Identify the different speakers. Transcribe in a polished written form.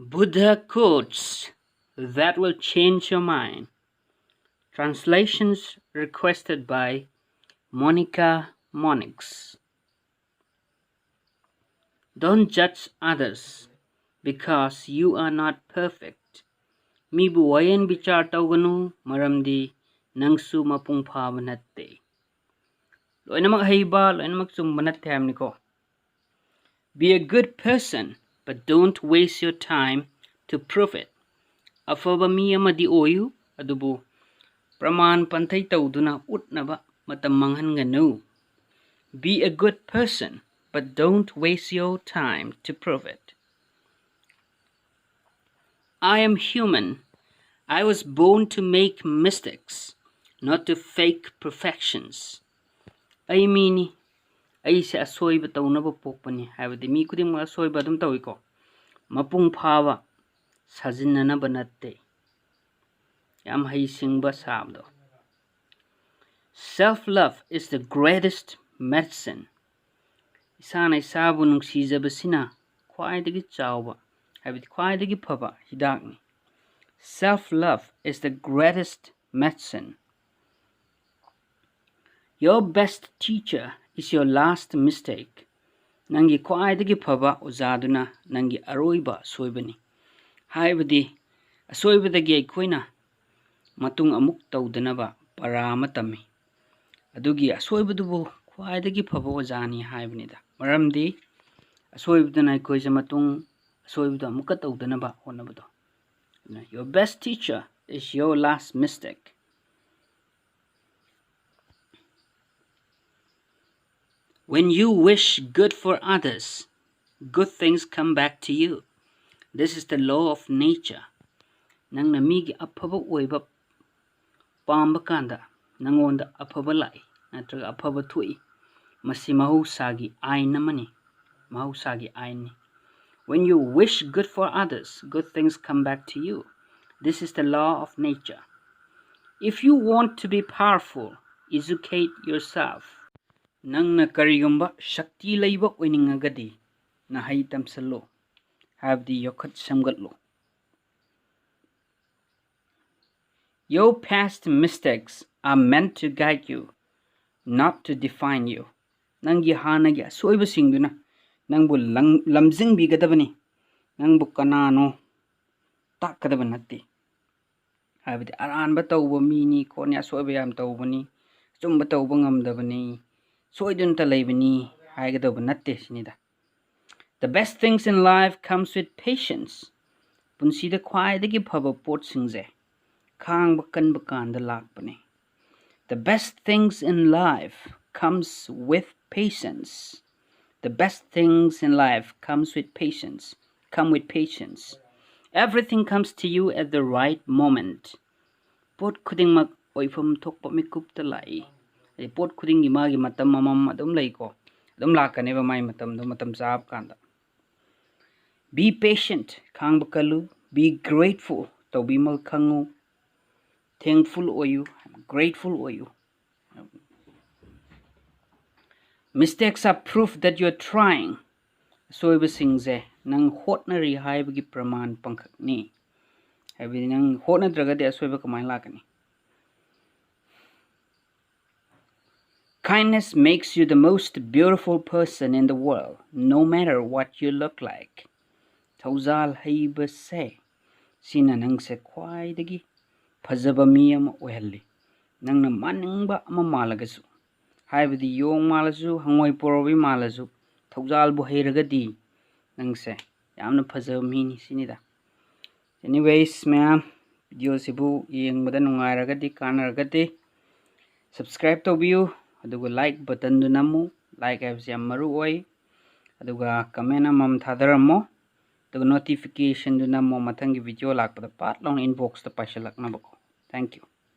Speaker 1: Buddha quotes that will change your mind. Translations requested by Monica Monix. Don't judge others because you are not perfect. Mibu wayan bichar tauganu maramdi nangsu mapung phaba natte. Loinamak haiba loinamak chumba natte hamniko. Be a good person, but don't waste your time to prove it. Afaba mi amadi oyu adubu praman panthai tauduna utnaba matam manghanganu. Be a good person, but don't waste your time to prove it. I am human. I was born to make mistakes, not to fake perfections. I mean, aise asoiba taunaba pokpani habadi mi kuding asoiba adum tawiko. Mapung phaba sajinanaba natte. Yam hai singba sabdo. Self-love is the greatest medicine. Isana isabu nungsijabasina khwaidagi chawba habadi khwaidagi phaba hidakni. Self-love is the greatest medicine. Your best teacher is your last mistake. Nangi khwaidagi phaba uzaduna nangi aroiba soibani. Haibadi asoibadagi aikhoina matung amuk taudanaba parama tami. Adugi asoibadubu khwaidagi phaba ozani haibanida. Maramdi asoibadana aikhoisa matung asoibadu amuka taudanaba honabado. Your best teacher is your last mistake. When you wish good for others, good things come back to you. This is the law of nature. Nang namigi aphaba oiba pamba kanda nangonda aphaba lai natraga aphaba thui masi mahusagi ain namani mahusagi ain. When you wish good for others, good things come back to you. This is the law of nature. If you want to be powerful, educate yourself. Nangna karigamba shakti laiba oiningagadi na hai tamsalo habdi yokhat samgatlo. Your past mistakes are meant to guide you, not to define you. Nangi hanagi asoiba singduna nangbu lamjing bigadabani nangbu kanano takadaba natti. Habdi aranba tawba mini koni asoiba yam tawbani chumba tawba ngamdabani soidunta laibani haigadaba natte sinida. The best things in life comes with patience. Punsida khwaidagi phaba pot singje khang bakan bakanda lakpani. The best things in life comes with patience. The best things in life comes with patience. Come with patience. Everything comes to you at the right moment. Pot kuding mag oifam thokpa mikup talai. Pot kuding imagi matam mamam adum laiko. Adum lakaneva mai matam do matam saab kanda. Be patient, khang bakalu. Be grateful, taubimal khangu. Thankful o you, grateful o you. Mistakes are proof that you are trying. Soiba singze nang hotnari haibagi praman pangkakni. Haibagi nang hotna dragadi asoiba kamay lakani. Kindness makes you the most beautiful person in the world, no matter what you look like. Tauzal haiba se sina nang se khwaidagi phajaba mi ama oihalli. Nangna maningba ama malagasu. Haibadi yong malasu hangoi porobi malasu tauzal bu heiragadi nangse yamna phajaba mi ni sinida. Anyways, ma'am, video sibu yengbada nungairagadi kanaragadi subscribe tawbiyu aduga like button du namu like haibasi yam maru oi aduga comment amam thadarammo aduga notification du namu mathangi video lakpada pat long inbox ta paishalaknabako. Thank you.